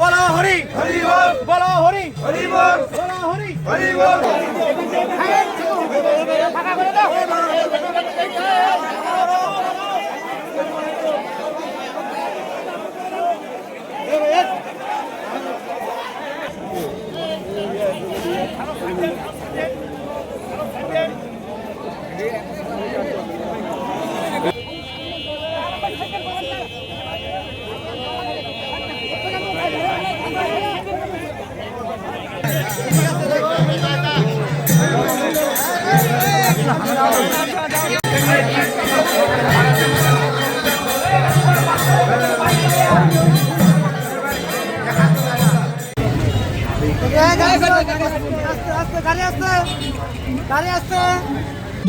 বলো হরি বলো হরি বলো হরি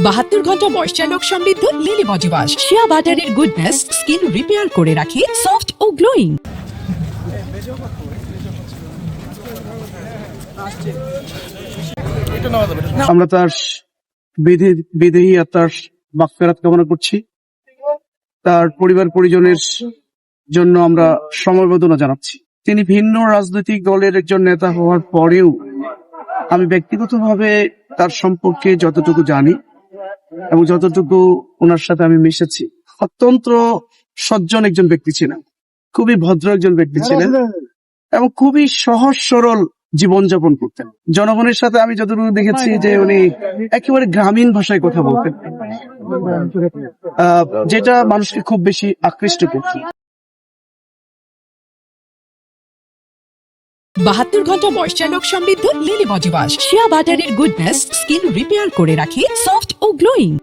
বাহাত্তর ঘন্টা ময়েশ্চার লক সমৃদ্ধ লিলি বডি ওয়াশ শিয়া বাটারের গুডনেস স্কিন রিপেয়ার করে রাখে সফট ও গ্লোয়িং। আমরা তার বিদেহী আত্মার মাগফিরাত কামনা করছি। তার পরিবার পরিজনের জন্য আমরা সমবেদনা জানাচ্ছি। তিনি ভিন্ন রাজনৈতিক দলের একজন নেতা হওয়ার পরেও আমি ব্যক্তিগতভাবে তার সম্পর্কে যতটুকু জানি এবং যতটুকু ওনার সাথে আমি মিশেছি, অত্যন্ত সজ্জন একজন ব্যক্তি ছিলেন, খুবই ভদ্র একজন ব্যক্তি ছিলেন এবং খুবই সহজ সরল জীবনযাপন করতেন। জনগণের সাথে আমি যতটুকু দেখেছি যে উনি একেবারে গ্রামীণ ভাষায় কথা বলতেন, যেটা মানুষকে খুব বেশি আকৃষ্ট করত। 72 ঘন্টা ময়েশ্চার লক সমৃদ্ধ লিলি বডি ওয়াশ শিয়া বাটারের গুডনেস স্কিন রিপেয়ার করে রাখে সফট ও গ্লোয়িং।